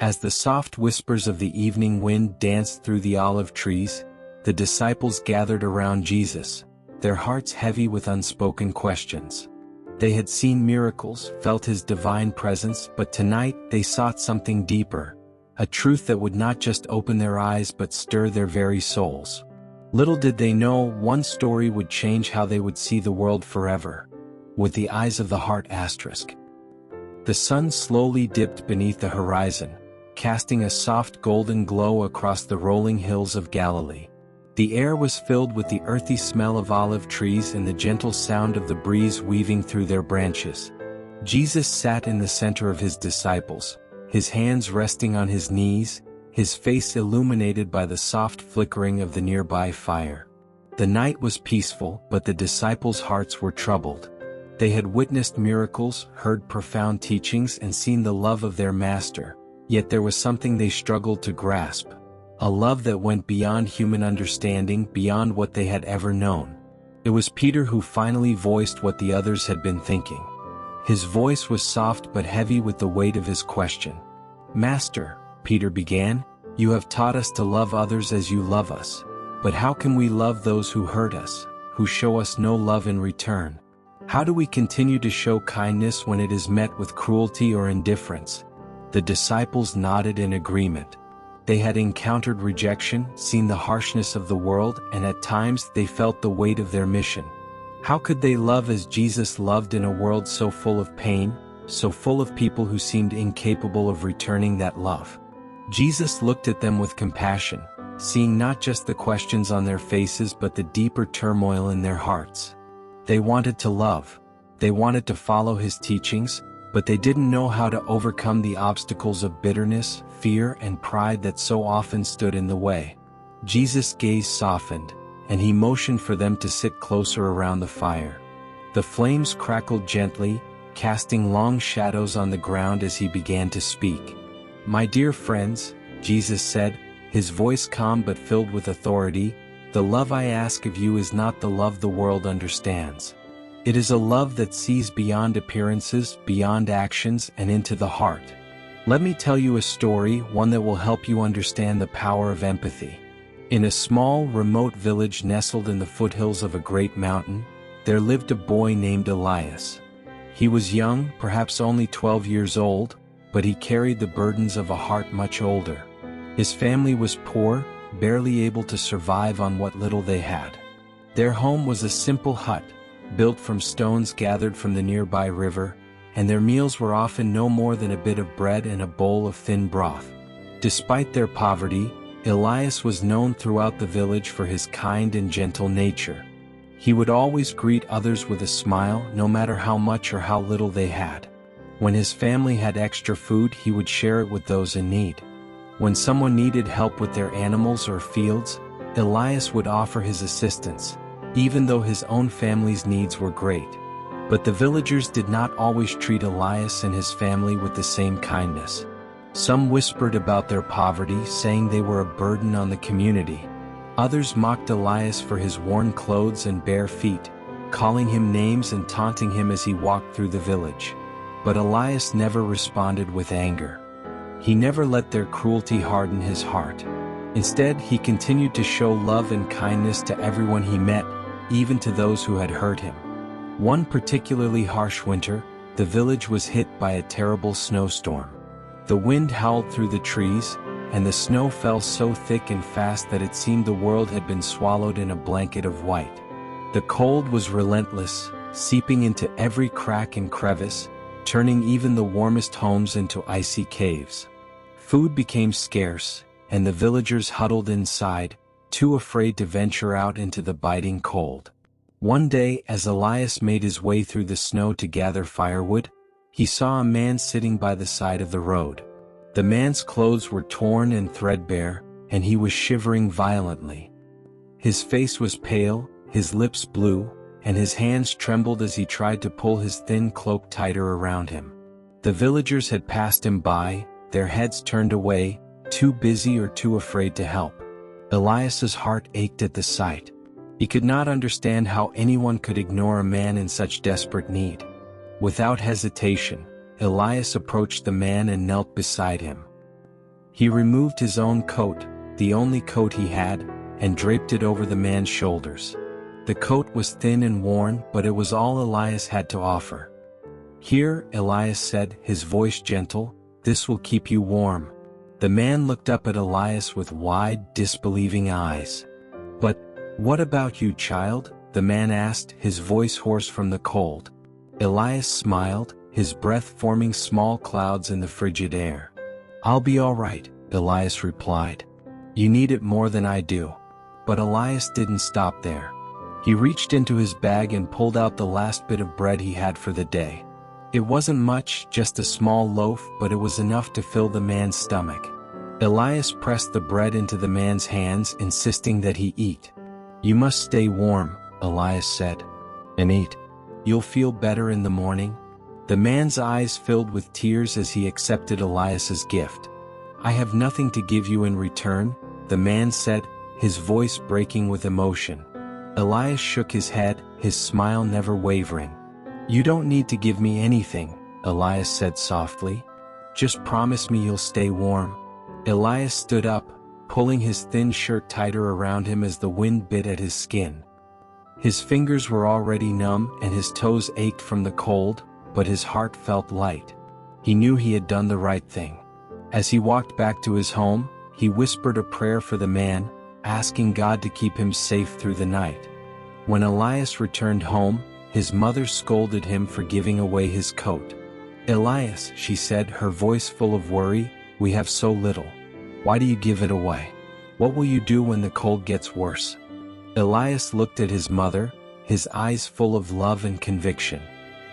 As the soft whispers of the evening wind danced through the olive trees, the disciples gathered around Jesus, their hearts heavy with unspoken questions. They had seen miracles, felt his divine presence, but tonight they sought something deeper, a truth that would not just open their eyes but stir their very souls. Little did they know one story would change how they would see the world forever. With the eyes of the heart asterisk. The sun slowly dipped beneath the horizon, casting a soft golden glow across the rolling hills of Galilee. The air was filled with the earthy smell of olive trees and the gentle sound of the breeze weaving through their branches. Jesus sat in the center of his disciples, his hands resting on his knees, his face illuminated by the soft flickering of the nearby fire. The night was peaceful, but the disciples' hearts were troubled. They had witnessed miracles, heard profound teachings, and seen the love of their master, yet there was something they struggled to grasp. A love that went beyond human understanding, beyond what they had ever known. It was Peter who finally voiced what the others had been thinking. His voice was soft but heavy with the weight of his question. "Master," Peter began, "you have taught us to love others as you love us. But how can we love those who hurt us, who show us no love in return? How do we continue to show kindness when it is met with cruelty or indifference?" The disciples nodded in agreement. They had encountered rejection, seen the harshness of the world, and at times they felt the weight of their mission. How could they love as Jesus loved in a world so full of pain, so full of people who seemed incapable of returning that love? Jesus looked at them with compassion, seeing not just the questions on their faces but the deeper turmoil in their hearts. They wanted to love. They wanted to follow his teachings, but they didn't know how to overcome the obstacles of bitterness, fear, and pride that so often stood in the way. Jesus' gaze softened, and he motioned for them to sit closer around the fire. The flames crackled gently, casting long shadows on the ground as he began to speak. "My dear friends," Jesus said, his voice calm but filled with authority, "the love I ask of you is not the love the world understands. It is a love that sees beyond appearances, beyond actions, and into the heart. Let me tell you a story, one that will help you understand the power of empathy." In a small, remote village nestled in the foothills of a great mountain, there lived a boy named Elias. He was young, perhaps only 12 years old, but he carried the burdens of a heart much older. His family was poor, barely able to survive on what little they had. Their home was a simple hut, built from stones gathered from the nearby river, and their meals were often no more than a bit of bread and a bowl of thin broth. Despite their poverty, Elias was known throughout the village for his kind and gentle nature. He would always greet others with a smile, no matter how much or how little they had. When his family had extra food, he would share it with those in need. When someone needed help with their animals or fields, Elias would offer his assistance, even though his own family's needs were great. But the villagers did not always treat Elias and his family with the same kindness. Some whispered about their poverty, saying they were a burden on the community. Others mocked Elias for his worn clothes and bare feet, calling him names and taunting him as he walked through the village. But Elias never responded with anger. He never let their cruelty harden his heart. Instead, he continued to show love and kindness to everyone he met, even to those who had hurt him. One particularly harsh winter, the village was hit by a terrible snowstorm. The wind howled through the trees, and the snow fell so thick and fast that it seemed the world had been swallowed in a blanket of white. The cold was relentless, seeping into every crack and crevice, turning even the warmest homes into icy caves. Food became scarce, and the villagers huddled inside, too afraid to venture out into the biting cold. One day, as Elias made his way through the snow to gather firewood, he saw a man sitting by the side of the road. The man's clothes were torn and threadbare, and he was shivering violently. His face was pale, his lips blue, and his hands trembled as he tried to pull his thin cloak tighter around him. The villagers had passed him by, their heads turned away, too busy or too afraid to help. Elias's heart ached at the sight. He could not understand how anyone could ignore a man in such desperate need. Without hesitation, Elias approached the man and knelt beside him. He removed his own coat, the only coat he had, and draped it over the man's shoulders. The coat was thin and worn, but it was all Elias had to offer. "Here," Elias said, his voice gentle, "this will keep you warm." The man looked up at Elias with wide, disbelieving eyes. "But what about you, child?" the man asked, his voice hoarse from the cold. Elias smiled, his breath forming small clouds in the frigid air. "I'll be all right," Elias replied. "You need it more than I do." But Elias didn't stop there. He reached into his bag and pulled out the last bit of bread he had for the day. It wasn't much, just a small loaf, but it was enough to fill the man's stomach. Elias pressed the bread into the man's hands, insisting that he eat. "You must stay warm," Elias said. "And eat. You'll feel better in the morning." The man's eyes filled with tears as he accepted Elias's gift. "I have nothing to give you in return," the man said, his voice breaking with emotion. Elias shook his head, his smile never wavering. "You don't need to give me anything," Elias said softly. "Just promise me you'll stay warm." Elias stood up, pulling his thin shirt tighter around him as the wind bit at his skin. His fingers were already numb and his toes ached from the cold, but his heart felt light. He knew he had done the right thing. As he walked back to his home, he whispered a prayer for the man, asking God to keep him safe through the night. When Elias returned home, his mother scolded him for giving away his coat. "Elias," she said, her voice full of worry, "we have so little. Why do you give it away? What will you do when the cold gets worse?" Elias looked at his mother, his eyes full of love and conviction.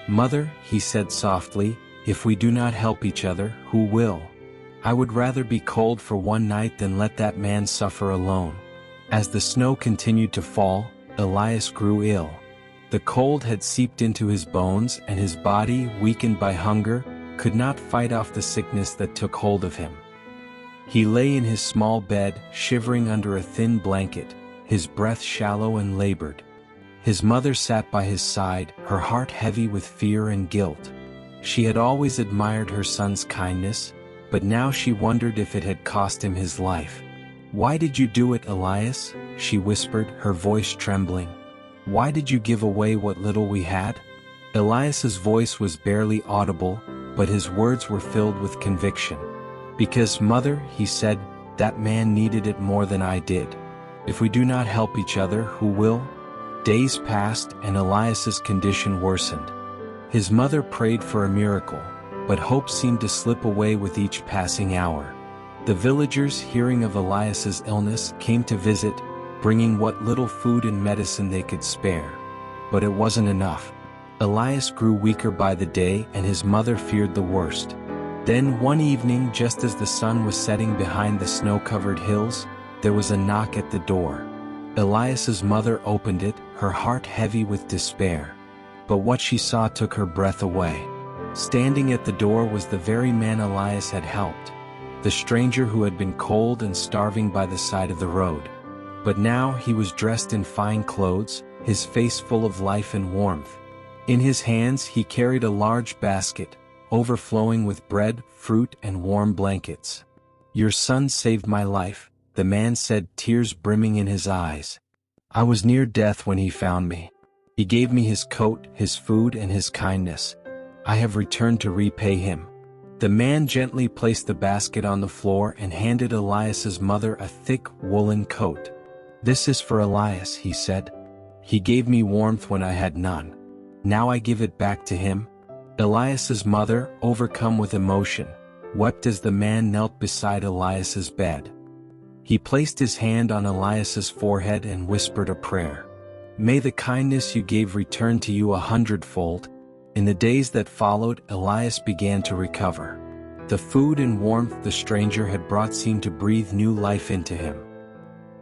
"Mother," he said softly, "if we do not help each other, who will? I would rather be cold for one night than let that man suffer alone." As the snow continued to fall, Elias grew ill. The cold had seeped into his bones and his body, weakened by hunger, could not fight off the sickness that took hold of him. He lay in his small bed, shivering under a thin blanket, his breath shallow and labored. His mother sat by his side, her heart heavy with fear and guilt. She had always admired her son's kindness, but now she wondered if it had cost him his life. "Why did you do it, Elias?" she whispered, her voice trembling. "Why did you give away what little we had?" Elias's voice was barely audible, but his words were filled with conviction. "Because, Mother," he said, "that man needed it more than I did. If we do not help each other, who will?" Days passed and Elias's condition worsened. His mother prayed for a miracle, but hope seemed to slip away with each passing hour. The villagers, hearing of Elias's illness, came to visit, bringing what little food and medicine they could spare. But it wasn't enough. Elias grew weaker by the day and his mother feared the worst. Then one evening, just as the sun was setting behind the snow-covered hills, there was a knock at the door. Elias's mother opened it, her heart heavy with despair. But what she saw took her breath away. Standing at the door was the very man Elias had helped, the stranger who had been cold and starving by the side of the road. But now he was dressed in fine clothes, his face full of life and warmth. In his hands he carried a large basket, overflowing with bread, fruit, and warm blankets. "Your son saved my life," the man said, tears brimming in his eyes. "I was near death when he found me. He gave me his coat, his food, and his kindness. I have returned to repay him." The man gently placed the basket on the floor and handed Elias's mother a thick, woolen coat. "This is for Elias," he said. "He gave me warmth when I had none. Now I give it back to him." Elias's mother, overcome with emotion, wept as the man knelt beside Elias's bed. He placed his hand on Elias's forehead and whispered a prayer. "May the kindness you gave return to you 100-fold." In the days that followed, Elias began to recover. The food and warmth the stranger had brought seemed to breathe new life into him.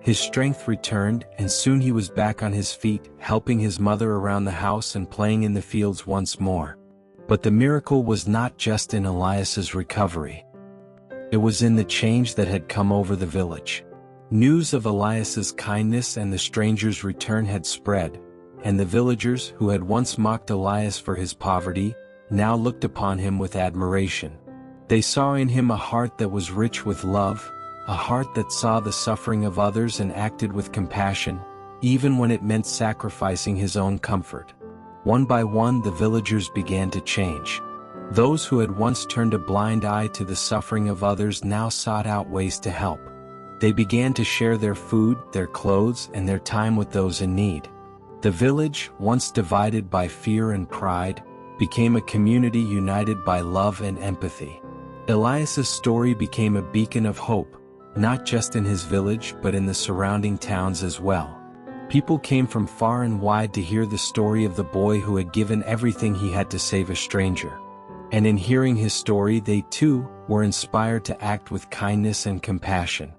His strength returned, and soon he was back on his feet, helping his mother around the house and playing in the fields once more. But the miracle was not just in Elias's recovery. It was in the change that had come over the village. News of Elias's kindness and the stranger's return had spread, and the villagers, who had once mocked Elias for his poverty, now looked upon him with admiration. They saw in him a heart that was rich with love, a heart that saw the suffering of others and acted with compassion, even when it meant sacrificing his own comfort. One by one the villagers began to change. Those who had once turned a blind eye to the suffering of others now sought out ways to help. They began to share their food, their clothes, and their time with those in need. The village, once divided by fear and pride, became a community united by love and empathy. Elias's story became a beacon of hope, not just in his village but in the surrounding towns as well. People came from far and wide to hear the story of the boy who had given everything he had to save a stranger. And in hearing his story, they too were inspired to act with kindness and compassion.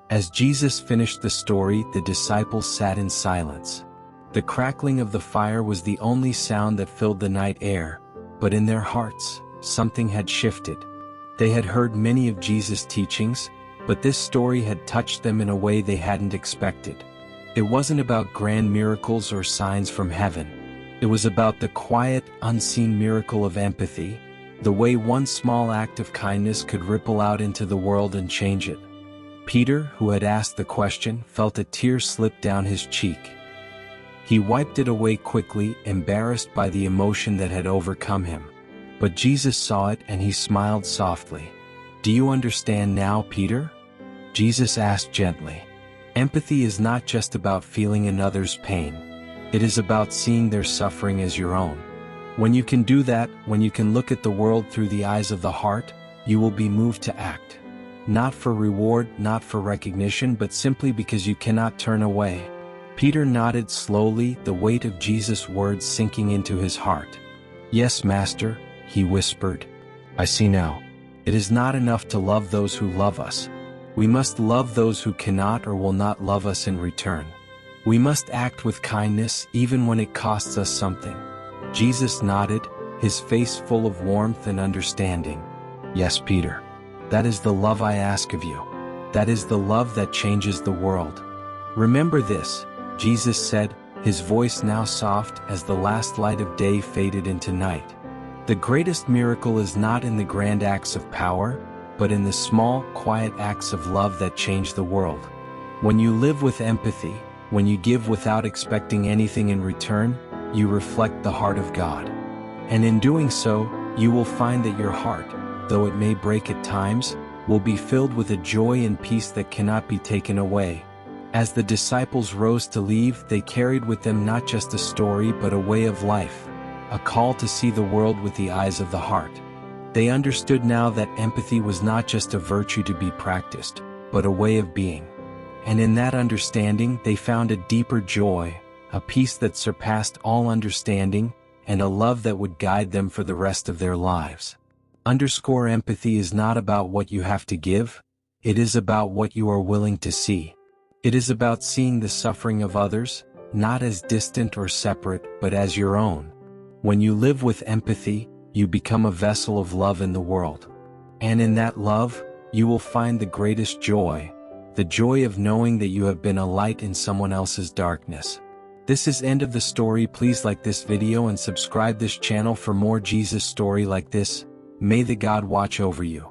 As Jesus finished the story, the disciples sat in silence. The crackling of the fire was the only sound that filled the night air, but in their hearts, something had shifted. They had heard many of Jesus' teachings, but this story had touched them in a way they hadn't expected. It wasn't about grand miracles or signs from heaven. It was about the quiet, unseen miracle of empathy, the way one small act of kindness could ripple out into the world and change it. Peter, who had asked the question, felt a tear slip down his cheek. He wiped it away quickly, embarrassed by the emotion that had overcome him. But Jesus saw it and he smiled softly. "Do you understand now, Peter?" Jesus asked gently. Empathy is not just about feeling another's pain. It is about seeing their suffering as your own. When you can do that, when you can look at the world through the eyes of the heart, you will be moved to act. Not for reward, not for recognition, but simply because you cannot turn away. Peter nodded slowly, the weight of Jesus' words sinking into his heart. "Yes, Master," he whispered. "I see now. It is not enough to love those who love us. We must love those who cannot or will not love us in return. We must act with kindness even when it costs us something." Jesus nodded, his face full of warmth and understanding. "Yes, Peter. That is the love I ask of you. That is the love that changes the world. Remember this," Jesus said, his voice now soft as the last light of day faded into night. "The greatest miracle is not in the grand acts of power, but in the small, quiet acts of love that change the world. When you live with empathy, when you give without expecting anything in return, you reflect the heart of God. And in doing so, you will find that your heart, though it may break at times, will be filled with a joy and peace that cannot be taken away." As the disciples rose to leave, they carried with them not just a story but a way of life, a call to see the world with the eyes of the heart. They understood now that empathy was not just a virtue to be practiced, but a way of being. And in that understanding, they found a deeper joy, a peace that surpassed all understanding, and a love that would guide them for the rest of their lives. Empathy is not about what you have to give, it is about what you are willing to see. It is about seeing the suffering of others, not as distant or separate, but as your own. When you live with empathy, you become a vessel of love in the world. And in that love, you will find the greatest joy, the joy of knowing that you have been a light in someone else's darkness. This is end of the story. Please like this video and subscribe this channel for more Jesus story like this. May the God watch over you.